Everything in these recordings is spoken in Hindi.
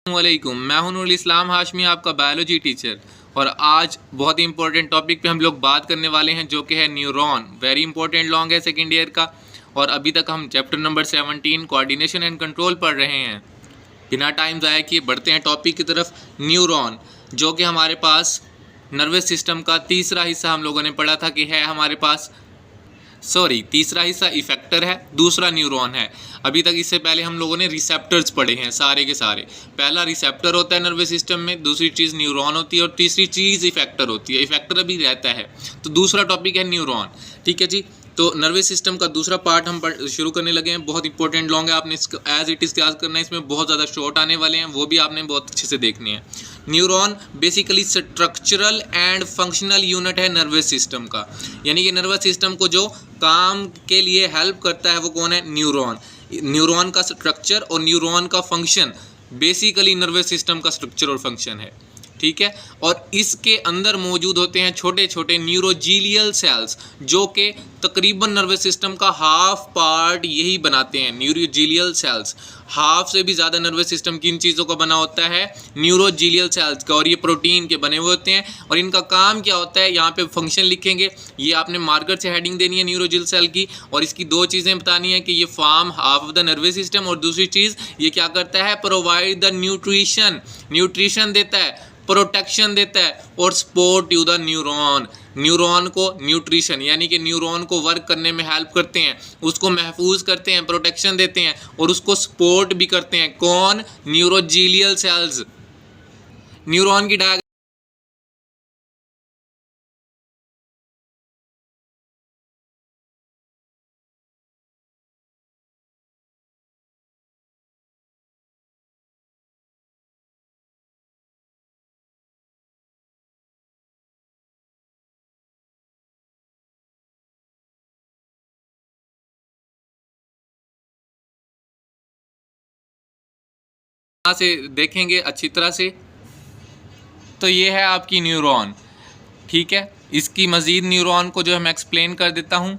वालेकुम, मैं हूं नूरुल इस्लाम हाशमी, आपका बायोलॉजी टीचर। और आज बहुत ही इंपॉर्टेंट टॉपिक पे हम लोग बात करने वाले हैं, जो कि है न्यूरॉन। वेरी इंपॉर्टेंट लॉन्ग है सेकेंड ईयर का। और अभी तक हम chapter number 17 coordination and control पढ़ रहे हैं। बिना टाइम ज़ाया किए बढ़ते हैं टॉपिक की तरफ। न्यूरॉन, जो कि हमारे पास नर्वस सिस्टम का तीसरा हिस्सा हम लोगों ने पढ़ा था कि है हमारे पास, तीसरा हिस्सा इफेक्टर है, दूसरा न्यूरॉन है। अभी तक इससे पहले हम लोगों ने रिसेप्टर्स पढ़े हैं सारे के सारे। पहला रिसेप्टर होता है नर्वस सिस्टम में, दूसरी चीज़ न्यूरॉन होती है और तीसरी चीज़ इफेक्टर होती है। इफेक्टर अभी रहता है। तो दूसरा टॉपिक है न्यूरॉन। ठीक है जी। तो नर्वस सिस्टम का दूसरा पार्ट हम शुरू करने लगे हैं। बहुत इंपॉर्टेंट लॉन्ग है, आपने इसको एज इट इज़ याद करना है। इसमें बहुत ज़्यादा शॉर्ट आने वाले हैं, वो भी आपने बहुत अच्छे से देखने हैं। Neuron basically structural and functional unit है नर्वस सिस्टम का, यानी कि नर्वस सिस्टम को जो काम के लिए हेल्प करता है वो कौन है? न्यूरॉन। न्यूरॉन का स्ट्रक्चर और न्यूरॉन का फंक्शन बेसिकली नर्वस सिस्टम का स्ट्रक्चर और फंक्शन है। ठीक है। और इसके अंदर मौजूद होते हैं छोटे छोटे न्यूरोजीलियल सेल्स, जो कि तकरीबन नर्वस सिस्टम का हाफ पार्ट यही बनाते हैं। न्यूरोजीलियल सेल्स, हाफ से भी ज़्यादा नर्वस सिस्टम किन चीज़ों का बना होता है? न्यूरोजीलियल सेल्स का। और ये प्रोटीन के बने हुए होते हैं। और इनका काम क्या होता है? यहाँ पे फंक्शन लिखेंगे, ये आपने मार्कर से हेडिंग देनी है न्यूरोजील सेल की। और इसकी दो चीज़ें बतानी है कि ये form half of the nervous system, और दूसरी चीज़ ये क्या करता है? प्रोवाइड द न्यूट्रिशन, न्यूट्रिशन देता है, प्रोटेक्शन देता है, और support to the neuron. Neuron को न्यूट्रिशन यानी कि न्यूरॉन को वर्क करने में हेल्प करते हैं, उसको महफूज करते हैं, प्रोटेक्शन देते हैं, और उसको सपोर्ट भी करते हैं। कौन? न्यूरोजीलियल सेल्स। न्यूरॉन की डायग्राम से देखेंगे अच्छी तरह से। तो ये है आपकी न्यूरॉन। ठीक है। इसकी मज़ीद न्यूरॉन को जो है मैं एक्सप्लेन कर देता हूँ।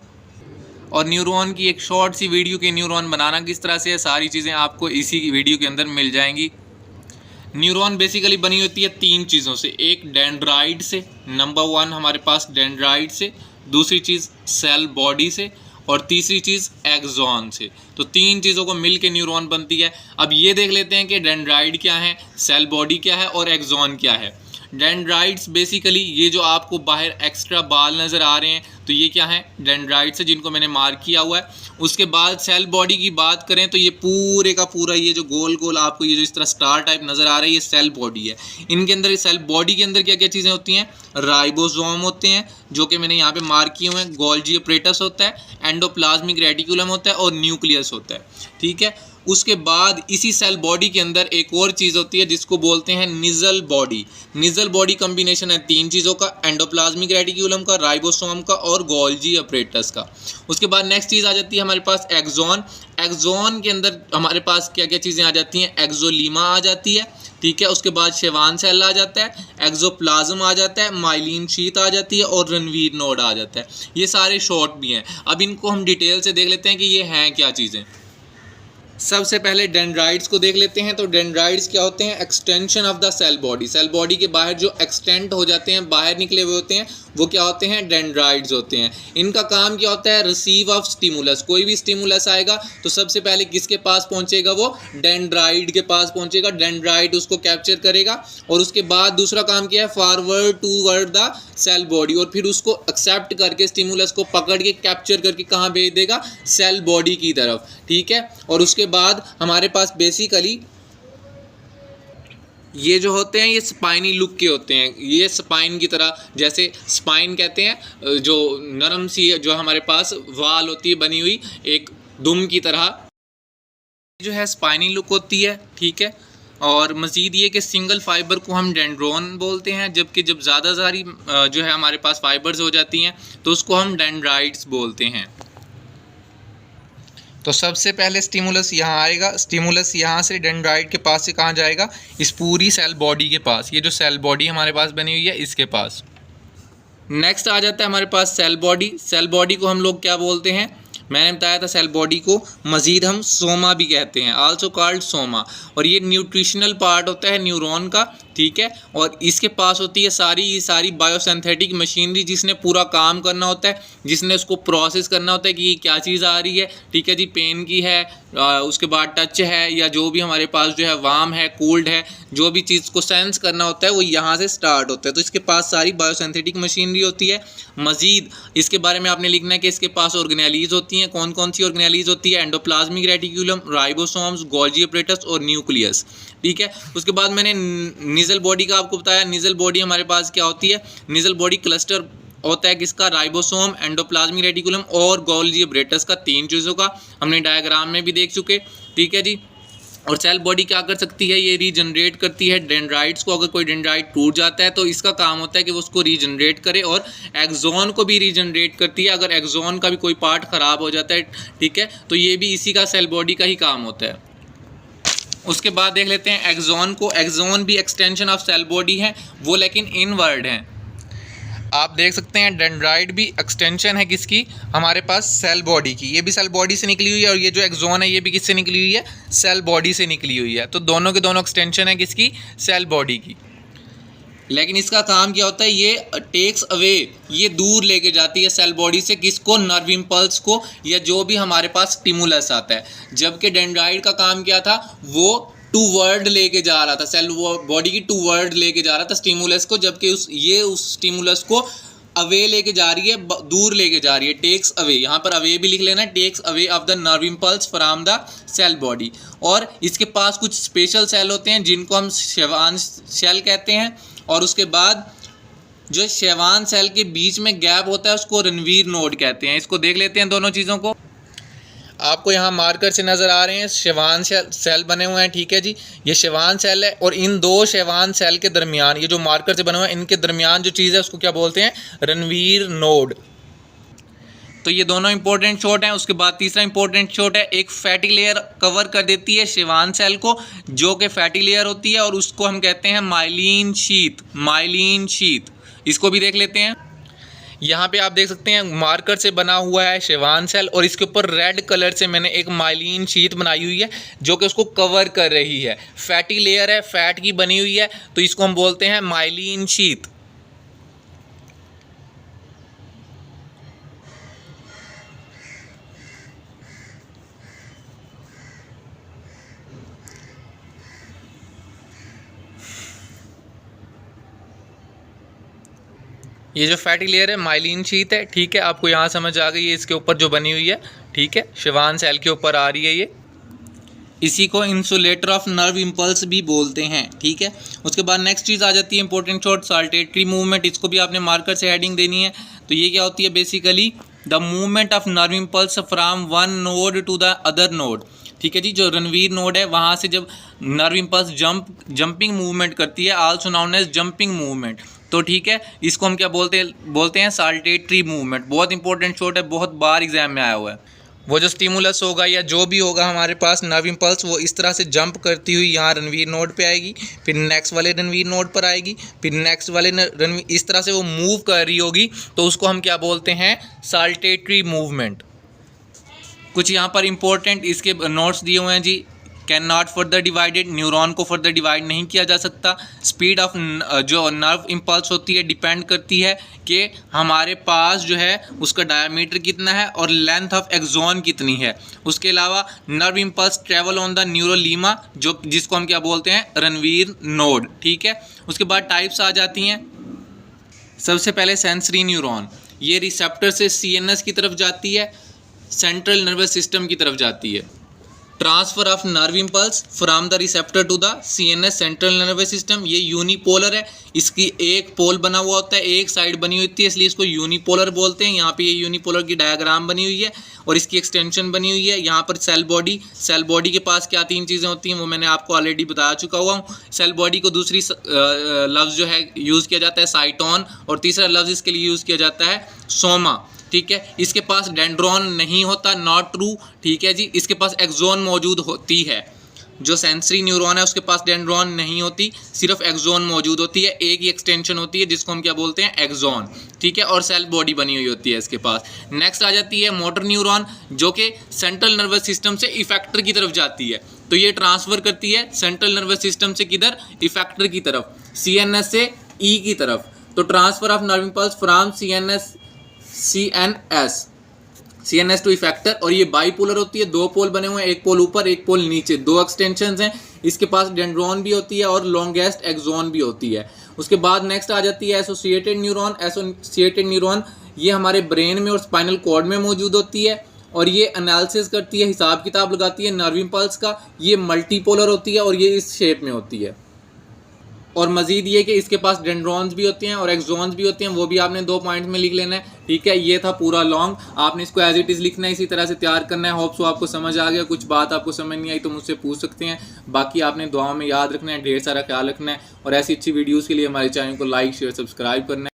और न्यूरॉन की एक शॉर्ट सी वीडियो के न्यूरॉन बनाना किस तरह से है, सारी चीज़ें आपको इसी वीडियो के अंदर मिल जाएंगी। न्यूरॉन बेसिकली बनी होती है तीन चीज़ों से। एक डेंड्राइट से, नंबर 1 हमारे पास डेंड्राइट से, दूसरी चीज़ सेल बॉडी से, और तीसरी चीज़ एक्सॉन से। तो तीन चीज़ों को मिल के न्यूरॉन बनती है। अब ये देख लेते हैं कि डेंड्राइट क्या है, सेल बॉडी क्या है, और एक्सॉन क्या है। डेंड्राइट्स बेसिकली ये जो आपको बाहर एक्स्ट्रा बाल नज़र आ रहे हैं, तो ये क्या है? डेंड्राइट्स है, जिनको मैंने मार्क किया हुआ है। उसके बाद सेल बॉडी की बात करें तो ये पूरे का पूरा ये जो गोल गोल आपको ये जो इस तरह स्टार टाइप नज़र आ रहा है, ये सेल बॉडी है। इनके अंदर, सेल बॉडी के अंदर क्या क्या चीज़ें होती हैं? राइबोसोम होते हैं, जो कि मैंने यहाँ पे मार्क किए हुए हैं। गोल्जी अपरेटस होता है, एंडोप्लाज्मिक रेटिकुलम होता है, और न्यूक्लियस होता है। ठीक है। उसके बाद इसी सेल बॉडी के अंदर एक और चीज़ होती है जिसको बोलते हैं Nissl body. Nissl body combination है तीन चीज़ों का, एंडोप्लाज्मिक रेटिकुलम का, राइबोसोम का, और गोल्जी अपरेटस का। उसके बाद नेक्स्ट चीज़ आ जाती है हमारे पास एक्सॉन। एक्सॉन के अंदर हमारे पास क्या क्या चीज़ें आ जाती हैं? एक्सोलीमा आ जाती है। ठीक है। उसके बाद शेवान सेल आ जाता है, एक्सोप्लाज्म आ जाता है, माइलिन शीत आ जाती है, और रणवीर नोड आ जाता है। ये सारे शॉर्ट भी हैं। अब इनको हम डिटेल से देख लेते हैं कि ये हैं क्या चीज़ें। सबसे पहले डेंड्राइट्स को देख लेते हैं। तो डेंड्राइट्स क्या होते हैं? Extension of the cell body. Cell body के बाहर जो एक्सटेंड हो जाते हैं, बाहर निकले हुए होते हैं, वो क्या होते हैं? डेंड्राइट्स होते हैं। इनका काम क्या होता है? Receive of stimulus. कोई भी स्टिमुलस आएगा तो सबसे पहले किसके पास पहुंचेगा? वो डेंड्राइट के पास पहुंचेगा। डेंड्राइट उसको कैप्चर करेगा, और उसके बाद दूसरा काम क्या है? Forward toward the cell body, और फिर उसको एक्सेप्ट करके स्टिमुलस को पकड़ के कैप्चर करके कहाँ भेज देगा? सेल बॉडी की तरफ। ठीक है। और उसके बाद हमारे पास बेसिकली ये जो होते हैं, ये स्पाइनी लुक के होते हैं। ये स्पाइन की तरह, जैसे स्पाइन कहते हैं जो नरम सी जो हमारे पास वाल होती है बनी हुई एक दुम की तरह, जो है स्पाइनी लुक होती है। ठीक है। और मज़ीद ये कि सिंगल फाइबर को हम डेंड्रोन बोलते हैं, जबकि जब ज़्यादा सारी जो है हमारे पास फाइबर्स हो जाती हैं तो उसको हम डेंड्राइट्स बोलते हैं। तो सबसे पहले स्टिमुलस यहाँ आएगा। स्टिमुलस यहाँ से डेंड्राइट के पास से कहाँ जाएगा? इस पूरी सेल बॉडी के पास। ये जो सेल बॉडी हमारे पास बनी हुई है, इसके पास। नेक्स्ट आ जाता है हमारे पास सेल बॉडी। सेल बॉडी को हम लोग क्या बोलते हैं? मैंने बताया था सेल बॉडी को मज़ीद हम सोमा भी कहते हैं, आल्सो कॉल्ड सोमा। और ये न्यूट्रिशनल पार्ट होता है न्यूरॉन का, ठीक है। और इसके पास होती है सारी बायोसिंथेटिक मशीनरी जिसने पूरा काम करना होता है, जिसने उसको प्रोसेस करना होता है कि क्या चीज़ आ रही है, ठीक है जी। पेन की है, उसके बाद टच है, या जो भी हमारे पास जो है वार्म है, कोल्ड है, जो भी चीज़ को सेंस करना होता है वो यहाँ से स्टार्ट होता है। तो इसके पास सारी बायोसिंथेटिक मशीनरी होती है। मज़ीद इसके बारे में आपने लिखना है कि इसके पास ऑर्गेनेलीज होती हैं। कौन कौन सी ऑर्गेनेलीज होती है? Endoplasmic reticulum, ribosomes, Golgi apparatus और न्यूक्लियस, ठीक है। उसके बाद मैंने निजल बॉडी का आपको बताया। निजल बॉडी हमारे पास क्या होती है? निजल बॉडी क्लस्टर होता है किसका? राइबोसोम, एंडोप्लाज्मिक रेटिकुलम और गोल्जी अपरेटस का, 3 चीज़ों का हमने डायग्राम में भी देख चुके, ठीक है जी। और सेल बॉडी क्या कर सकती है? ये रीजनरेट करती है डेंड्राइट्स को। अगर कोई डेंड्राइट टूट जाता है तो इसका काम होता है कि वो उसको रीजनरेट करे, और एक्सोन को भी रीजनरेट करती है अगर एक्सोन का भी कोई पार्ट ख़राब हो जाता है, ठीक है। तो ये भी इसी का सेल बॉडी का ही काम होता है। उसके बाद देख लेते हैं एक्सोन को। एक्सोन भी एक्सटेंशन ऑफ सेल बॉडी है, वो लेकिन इनवर्ड है। आप देख सकते हैं डेंड्राइट भी एक्सटेंशन है किसकी? हमारे पास सेल बॉडी की। ये भी सेल बॉडी से निकली हुई है, और ये जो एक्सोन है ये भी किससे निकली हुई है? सेल बॉडी से निकली हुई है। तो दोनों के दोनों एक्सटेंशन है किसकी? सेल बॉडी की। लेकिन इसका काम क्या होता है? ये टेक्स अवे, ये दूर लेके जाती है सेल बॉडी से किसको? नर्व इम्पल्स को, या जो भी हमारे पास स्टिमुलस आता है। जबकि डेंड्राइट का काम क्या था? वो टू वर्ड लेके जा रहा था, सेल बॉडी की टू वर्ड लेके जा रहा था स्टिमुलस को, जबकि उस स्टिमुलस को अवे लेके जा रही है, दूर लेके जा रही है, टेक्स अवे। यहाँ पर अवे भी लिख लेना, takes away of the nerve impulse from the cell body. और इसके पास कुछ स्पेशल सेल होते हैं जिनको हम शेवान सेल कहते हैं, और उसके बाद जो शेवान सेल के बीच में गैप होता है उसको रणवीर नोड कहते हैं। इसको देख लेते हैं दोनों चीज़ों को। आपको यहाँ मार्कर से नज़र आ रहे हैं शेवान सेल बने हुए हैं, ठीक है जी। ये शेवान सेल है, और इन 2 शेवान सेल के दरमियान, ये जो मार्कर से बने हुए हैं इनके दरमियान जो चीज़ है उसको क्या बोलते हैं? रणवीर नोड। तो ये दोनों इंपॉर्टेंट शॉट हैं। उसके बाद तीसरा इंपॉर्टेंट शॉट है, एक फैटी लेयर कवर कर देती है शेवान सेल को, जो कि फैटी लेयर होती है, और उसको हम कहते हैं माइलिन शीथ। माइलिन शीथ, इसको भी देख लेते हैं। यहाँ पे आप देख सकते हैं मार्कर से बना हुआ है शेवान सेल, और इसके ऊपर रेड कलर से मैंने एक माइलिन शीट बनाई हुई है जो कि उसको कवर कर रही है। फैटी लेयर है, फैट की बनी हुई है, तो इसको हम बोलते हैं माइलिन शीट। ये जो फैटी लेयर है माइलिन शीट है, ठीक है। आपको यहाँ समझ आ गई है इसके ऊपर जो बनी हुई है, ठीक है। शेवान सेल के ऊपर आ रही है ये। इसी को इंसुलेटर ऑफ नर्व इम्पल्स भी बोलते हैं, ठीक है। उसके बाद नेक्स्ट चीज़ आ जाती है इंपॉर्टेंट शॉट, साल्टेटरी मूवमेंट। इसको भी आपने मार्कर से हेडिंग देनी है। तो ये क्या होती है? Basically the movement of nerve impulse from one node to the other node, ठीक है जी। जो रणवीर नोड है वहाँ से जब नर्व इम्पल्स जंपिंग मूवमेंट करती है, also known as jumping movement, तो ठीक है, इसको हम क्या बोलते हैं? Saltatory movement. बहुत इंपॉर्टेंट शॉट है, बहुत बार एग्जाम में आया हुआ है। वो जो स्टिमुलस होगा या जो भी होगा हमारे पास नर्व इम्पल्स, वो इस तरह से जंप करती हुई यहाँ रणवीर नोड पे आएगी, फिर नेक्स्ट वाले रणवीर नोड पर आएगी, फिर नेक्स्ट वाले रणवीर, इस तरह से वो मूव कर रही होगी, तो उसको हम क्या बोलते हैं? Saltatory movement. कुछ यहाँ पर इंपॉर्टेंट इसके नोट्स दिए हुए हैं जी। Can not further divided, neuron को फर्दर डिवाइड नहीं किया जा सकता। स्पीड ऑफ जो नर्व इम्पल्स होती है डिपेंड करती है कि हमारे पास जो है उसका डायमीटर कितना है और लेंथ ऑफ एक्सोन कितनी है। उसके अलावा nerve impulse travel on the neurolemma, जो जिसको हम क्या बोलते हैं? रणवीर नोड, ठीक है। उसके बाद टाइप्स आ जाती हैं। सबसे पहले सेंसरी न्यूरॉन, ये रिसेप्टर से CNS की तरफ जाती है, सेंट्रल नर्वस सिस्टम की तरफ जाती है। Transfer of nerve impulse from the receptor to the CNS central nervous system, ये यूनिपोलर है। इसकी एक पोल बना हुआ होता है, एक साइड बनी हुई होती है, इसलिए इसको यूनिपोलर बोलते हैं। यहाँ पे ये यूनिपोलर की डायग्राम बनी हुई है और इसकी एक्सटेंशन बनी हुई है। यहाँ पर सेल बॉडी के पास क्या 3 चीज़ें होती हैं वो मैंने आपको ऑलरेडी बता चुका हुआ हूँ। सेल बॉडी को दूसरी लफ्ज़ जो है यूज़ किया जाता है साइटोन, और तीसरा लफ्ज़ इसके लिए यूज़ किया जाता है सोमा, ठीक है। इसके पास डेंड्रॉन नहीं होता, नॉट ट्रू, ठीक है जी। इसके पास एक्सोन मौजूद होती है। जो सेंसरी न्यूरॉन है उसके पास डेंड्रॉन नहीं होती, सिर्फ एक्सोन मौजूद होती है, एक ही एक्सटेंशन होती है जिसको हम क्या बोलते हैं, एक्सोन, ठीक है, और सेल बॉडी बनी हुई होती है इसके पास। नेक्स्ट आ जाती है मोटर न्यूरॉन, जो कि सेंट्रल नर्वस सिस्टम से इफेक्टर की तरफ जाती है, तो ये ट्रांसफर करती है सेंट्रल नर्वस सिस्टम से किधर, इफेक्टर की तरफ, CNS से E की तरफ। तो transfer of nerve impulse from CNS to effector, और ये बाईपोलर होती है, दो पोल बने हुए हैं, एक पोल ऊपर एक पोल नीचे, दो एक्सटेंशंस हैं। इसके पास डेंड्रॉन भी होती है और लॉन्गेस्ट एक्सोन भी होती है। उसके बाद नेक्स्ट आ जाती है एसोसिएटेड न्यूरॉन। एसोसिएटेड न्यूरॉन ये हमारे ब्रेन में और स्पाइनल कॉर्ड में मौजूद होती है, और ये एनालिसिस करती है, हिसाब किताब लगाती है नर्व इम्पल्स का। ये मल्टीपोलर होती है और ये इस शेप में होती है। और मजीद ये कि इसके पास डेंड्रॉन्स भी होते हैं और एक्सोन्स भी होते हैं, वो भी आपने 2 पॉइंट में लिख लेना है, ठीक है। ये था पूरा लॉन्ग, आपने इसको एज इट इज़ लिखना है, इसी तरह से तैयार करना है। होप सो आपको समझ आ गया। कुछ बात आपको समझ नहीं आई तो मुझसे पूछ सकते हैं, बाकी आपने दुआओं में याद रखना है, ढेर सारा ख्याल रखना है, और ऐसी अच्छी वीडियोज़ के लिए हमारे चैनल को लाइक शेयर सब्सक्राइब करना है।